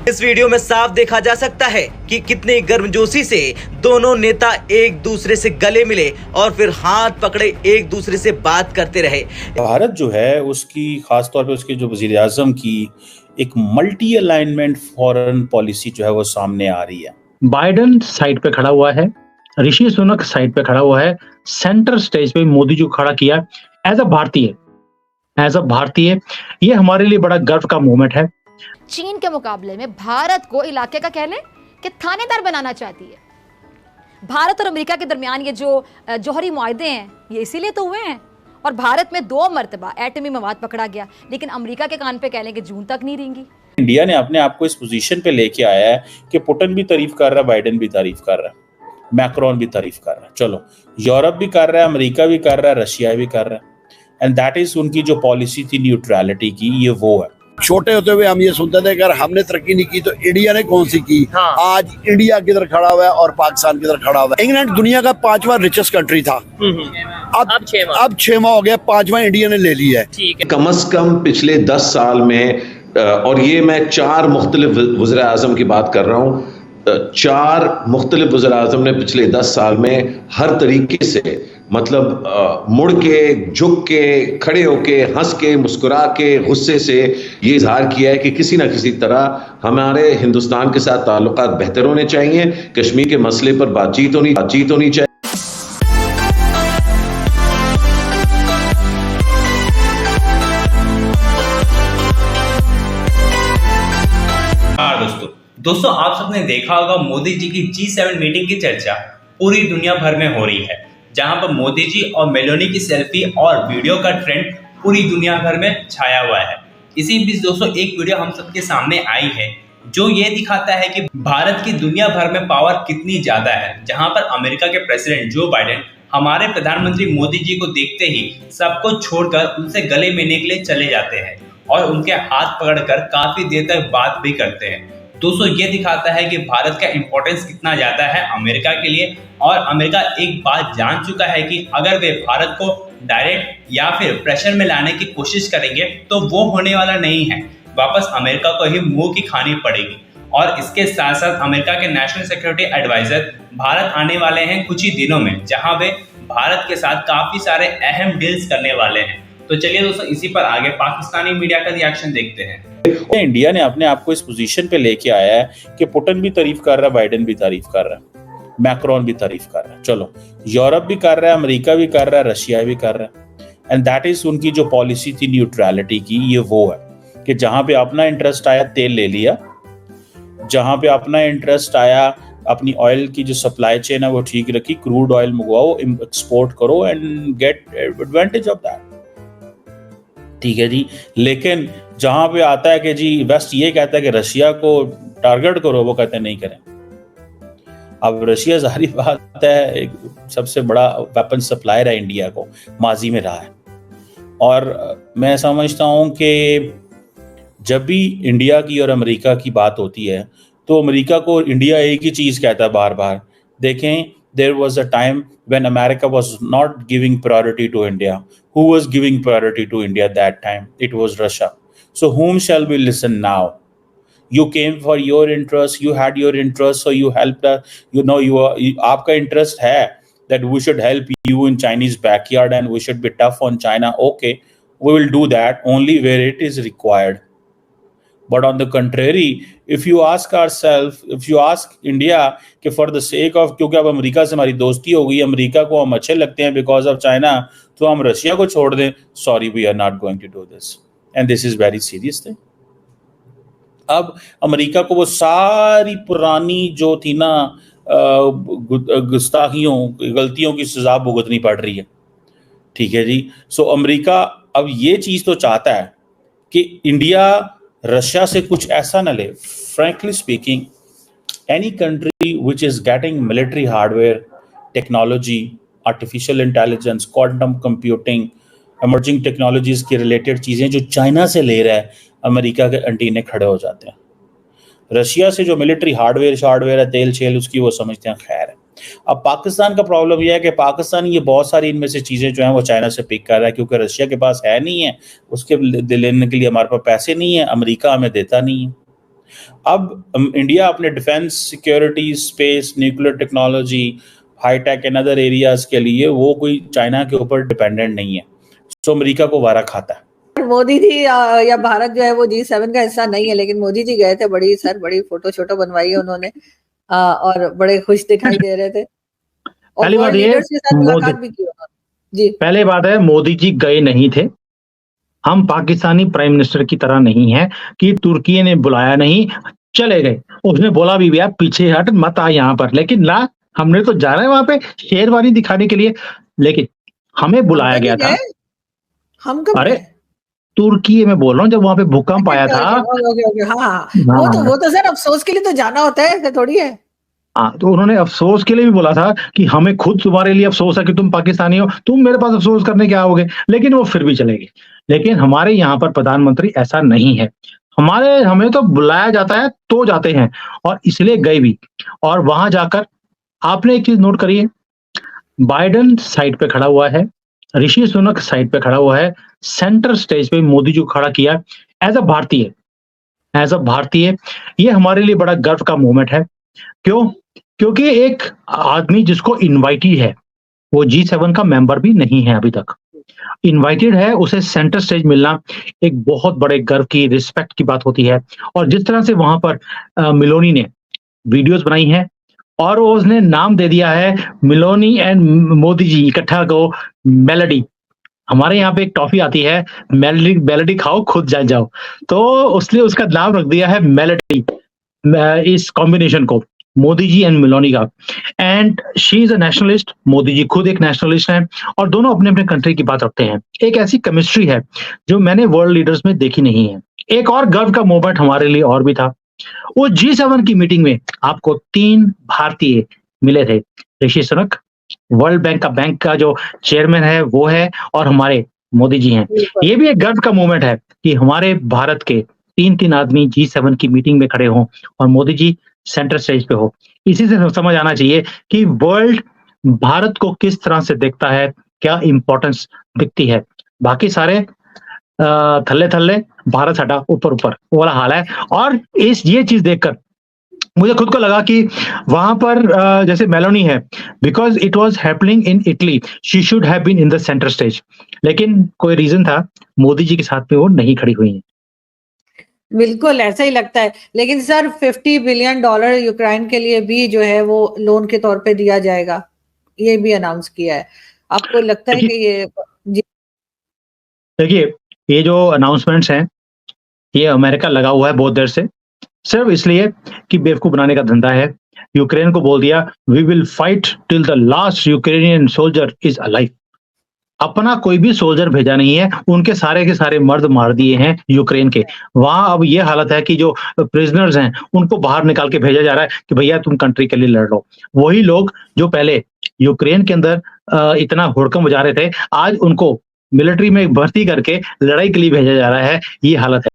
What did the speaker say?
इस वीडियो में साफ देखा जा सकता है कि कितनी गर्मजोशी से दोनों नेता एक दूसरे से गले मिले और फिर हाथ पकड़े एक दूसरे से बात करते रहे। भारत जो है उसकी खासतौर पे उसके जो वजीर आजम की एक मल्टी अलाइनमेंट फॉरेन पॉलिसी जो है वो सामने आ रही है। बाइडेन साइड पे खड़ा हुआ है, ऋषि सुनक साइड पे खड़ा हुआ है, सेंटर स्टेज पे मोदी जी को खड़ा किया। एज अ भारतीय ये हमारे लिए बड़ा गर्व का मोमेंट है। चीन के मुकाबले में भारत को इलाके का कह लें कि थानेदार बनाना चाहती है। भारत और अमेरिका के दरमियान ये जो जौहरी मुआहदे हैं ये इसीलिए तो हुए हैं, और भारत में 2 मरतबा एटमी मवाद पकड़ा गया, लेकिन अमेरिका के कान पे कह लें कि जून तक नहीं रहेंगी। इंडिया ने अपने आप को इस पोजीशन पे लेके आया है कि पुतिन भी तारीफ कर रहा है, बाइडेन भी तारीफ कर रहा है, मैक्रोन भी तारीफ कर रहा है, चलो यूरोप भी कर रहा है, अमेरिका भी कर रहा है, रशिया भी कर रहा है। एंड दैट इज उनकी जो पॉलिसी थी न्यूट्रलिटी की, ये वो है। छोटे होते हुए हम ये सुनते थे अगर हमने तरक्की नहीं की तो इंडिया ने कौन सी की। हाँ। आज इंडिया किधर खड़ा हुआ है और पाकिस्तान किधर खड़ा हुआ है। इंग्लैंड दुनिया का 5वां रिचेस्ट कंट्री था, अब 6वां हो गया, 5वां इंडिया ने ले लिया है। ठीक है। कम से कम पिछले 10 साल में, और ये मैं 4 मुख्तलिफ वज़ीर आज़म की बात कर रहा हूँ, 4 मुख्तलिफ वज़ीर आज़म ने पिछले 10 साल में हर तरीके से, मतलब मुड़ के, झुक के, खड़े होके, हंस के, मुस्कुरा के, गुस्से से ये इजहार किया है कि किसी ना किसी तरह हमारे हिंदुस्तान के साथ ताल्लुकात बेहतर होने चाहिए, कश्मीर के मसले पर बातचीत होनी चाहिए। दोस्तों आप सबने देखा होगा मोदी जी की G7 मीटिंग की चर्चा पूरी दुनिया भर में हो रही है, जहां पर मोदी जी और मेलोनी की सेल्फी और वीडियो का ट्रेंड पूरी दुनिया भर में छाया हुआ है। इसी बीच दोस्तों एक वीडियो हम सबके सामने आई है जो ये दिखाता है कि भारत की दुनिया भर में पावर कितनी ज्यादा है, जहां पर अमेरिका के प्रेसिडेंट जो बाइडेन हमारे प्रधानमंत्री मोदी जी को देखते ही सबको छोड़कर उनसे गले मिलने के लिए चले जाते हैं और उनके हाथ पकड़कर काफी देर तक बात भी करते हैं। दोस्तों ये दिखाता है कि भारत का इंपॉर्टेंस कितना ज्यादा है अमेरिका के लिए, और अमेरिका एक बात जान चुका है कि अगर वे भारत को डायरेक्ट या फिर प्रेशर में लाने की कोशिश करेंगे तो वो होने वाला नहीं है, वापस अमेरिका को ही मुंह की खानी पड़ेगी। और इसके साथ साथ अमेरिका के नेशनल सिक्योरिटी एडवाइजर भारत आने वाले हैं कुछ ही दिनों में, जहां वे भारत के साथ काफी सारे अहम डील्स करने वाले हैं। तो चलिए दोस्तों इसी पर आगे पाकिस्तानी मीडिया का रिएक्शन देखते हैं। इंडिया ने अपने आप को इस पोजीशन पे लेके आया है कि पुतिन भी तारीफ कर रहा है, बाइडेन भी तारीफ कर रहा है, मैक्रोन भी तारीफ कर रहा है, चलो यूरोप भी कर रहा है, अमेरिका भी कर रहा है, रशिया भी कर रहा है। एंड दैट इज उनकी जो पॉलिसी थी न्यूट्रलिटी की, ये वो है कि जहां पे अपना इंटरेस्ट आया तेल ले लिया, जहां पे अपना इंटरेस्ट आया अपनी ऑयल की जो सप्लाई चेन है वो ठीक रखी, क्रूड ऑयल मंगवाओ, एक्सपोर्ट करो and get advantage of that, ठीक है जी। लेकिन जहां पे आता है कि जी वेस्ट ये कहता है कि रशिया को टारगेट करो, वो कहते हैं नहीं करें। अब रशिया जाहिर बात है एक सबसे बड़ा वेपन सप्लायर है इंडिया को, माजी में रहा है, और मैं समझता हूं कि जब भी इंडिया की और अमेरिका की बात होती है तो अमेरिका को इंडिया एक ही चीज कहता है बार बार। देखें, there was a time when America was not giving priority to India. Who was giving priority to India at that time? It was Russia. So whom shall we listen now? You came for your interest, you had your interest, so you helped us. आपका interest है that we should help you in Chinese backyard and we should be tough on China. Okay, we will do that only where it is required. But on the contrary, if you ask India कि for the sake of, क्योंकि अब America से हमारी दोस्ती हो गई, America को हम अच्छे लगते हैं because of China, तो हम रशिया को छोड़ दें, sorry we are not going to do this, and this is very serious thing. अब अमेरिका को वो सारी पुरानी जो थी ना गुस्ताखियों, गलतियों की सजा भुगतनी पड़ रही है, ठीक है जी। सो अमेरिका अब ये चीज तो चाहता है कि इंडिया रशिया से कुछ ऐसा ना ले। Frankly speaking, any country which is getting military hardware, technology, artificial intelligence, quantum computing, emerging technologies के रिलेटेड चीजें जो चाइना से ले रहा है, अमेरिका के अंटीने खड़े हो जाते हैं। रशिया से जो मिलिट्री हार्डवेयर है, तेल छेल उसकी, वो समझते हैं खैर है। अब पाकिस्तान का प्रॉब्लम यह है कि पाकिस्तान ये बहुत सारी इनमें से चीज़ें जो हैं वो चाइना से पिक कर रहा है, क्योंकि रशिया के पास है नहीं है, उसके लेने के लिए हमारे पास पैसे नहीं है, अमेरिका हमें देता नहीं है। अब इंडिया अपने defence, security, space, nuclear technology, high tech and other areas के लिए वो कोई चाइना के ऊपर डिपेंडेंट नहीं है, सो अमेरिका को वारा खाता है। मोदी जी या भारत जो है वो G7 का हिस्सा नहीं है, लेकिन मोदी जी गए थे, बड़ी फोटो शोटो बनवाई है उन्होंने और बड़े खुश दिखाई दे रहे थे। पहली बात ये, जी पहले बात है, मोदी जी गए नहीं थे। हम पाकिस्तानी प्राइम मिनिस्टर की तरह नहीं है कि तुर्की ने बुलाया नहीं चले गए। उसने बोला भी भैया पीछे हट मत आ यहाँ पर, लेकिन ना, हमने तो जाना है वहां पे शेरवानी दिखाने के लिए, लेकिन हमें बुलाया गया था। हम कब? अरे तुर्की में बोल रहा हूँ, जब वहां पे भूकंप आया था। हाँ, वो तो सर अफसोस के लिए तो जाना होता है, ऐसा थोड़ी है। हाँ, तो उन्होंने अफसोस के लिए भी बोला था कि हमें खुद तुम्हारे लिए अफसोस है कि तुम पाकिस्तानी हो, तुम मेरे पास अफसोस करने क्या आओगे, लेकिन वो फिर भी चले गए। लेकिन हमारे यहाँ पर प्रधानमंत्री ऐसा नहीं है, हमें तो बुलाया जाता है तो जाते हैं, और इसलिए गए भी। और वहां जाकर आपने एक चीज नोट करी है, बाइडेन साइड पे खड़ा हुआ है, ऋषि सुनक साइड पे खड़ा हुआ है, सेंटर स्टेज पे मोदी जी को खड़ा किया। एज अ भारतीय ये हमारे लिए बड़ा गर्व का मोमेंट है। क्यों? क्योंकि एक आदमी जिसको इनवाइटेड है, वो G7 का मेंबर भी नहीं है अभी तक, इनवाइटेड है, उसे सेंटर स्टेज मिलना एक बहुत बड़े गर्व की, रिस्पेक्ट की बात होती है। और जिस तरह से वहां पर मिलोनी ने वीडियोस बनाई हैं और उसने नाम दे दिया है मिलोनी एंड मोदी जी इकट्ठा को मेलोडी। हमारे यहाँ पे एक टॉफी आती है, मेलोडी खाओ खुद जान जाओ, तो उसने उसका नाम रख दिया है मेलोडी, इस कॉम्बिनेशन को, मोदी जी एंड मिलोनी का। And she is a nationalist, Modi ji खुद एक नेशनलिस्ट हैं, और दोनों अपने अपने कंट्री की बात रखते हैं। एक ऐसी केमिस्ट्री है जो मैंने वर्ल्ड लीडर्स में देखी नहीं है। एक और गर्व का मोमेंट हमारे लिए और भी था, वो G7 की मीटिंग में आपको 3 भारतीय मिले थे। ऋषि सुनक, वर्ल्ड बैंक का जो चेयरमैन है वो है, और हमारे मोदी जी हैं। ये भी एक गर्व का मोमेंट है कि हमारे भारत के 3 आदमी G7 की मीटिंग में खड़े हों और मोदी जी सेंटर स्टेज पे हो। इसी से समझ आना चाहिए कि वर्ल्ड भारत को किस तरह से देखता है, क्या इंपॉर्टेंस दिखती है। बाकी सारे थल्ले थल्ले, भारत साडा ऊपर ऊपर, वो वाला हाल है। और ये चीज देखकर मुझे खुद को लगा कि वहां पर जैसे मेलोनी है, because it was happening in Italy, she should have been in the centre stage, लेकिन कोई रीजन था, मोदी जी के साथ में वो नहीं खड़ी हुई है। बिल्कुल ऐसा ही लगता है। लेकिन सर $50 बिलियन यूक्रेन के लिए भी जो है वो लोन के तौर पे दिया जाएगा, ये भी अनाउंस किया है। आपको लगता है कि ये, देखिए ये जो अनाउंसमेंट्स हैं, ये अमेरिका लगा हुआ है बहुत देर से, सिर्फ इसलिए कि बेवकूफ बनाने का धंधा है। यूक्रेन को बोल दिया we will fight till the last Ukrainian soldier is alive. अपना कोई भी सोल्जर भेजा नहीं है, उनके सारे के सारे मर्द मार दिए हैं यूक्रेन के। वहां अब ये हालत है कि जो प्रिजनर्स हैं उनको बाहर निकाल के भेजा जा रहा है कि भैया तुम कंट्री के लिए लड़ लो। वही लोग जो पहले यूक्रेन के अंदर इतना हुड़कम बजा रहे थे, आज उनको मिलिट्री में भर्ती करके लड़ाई के लिए भेजा जा रहा है। ये हालत है।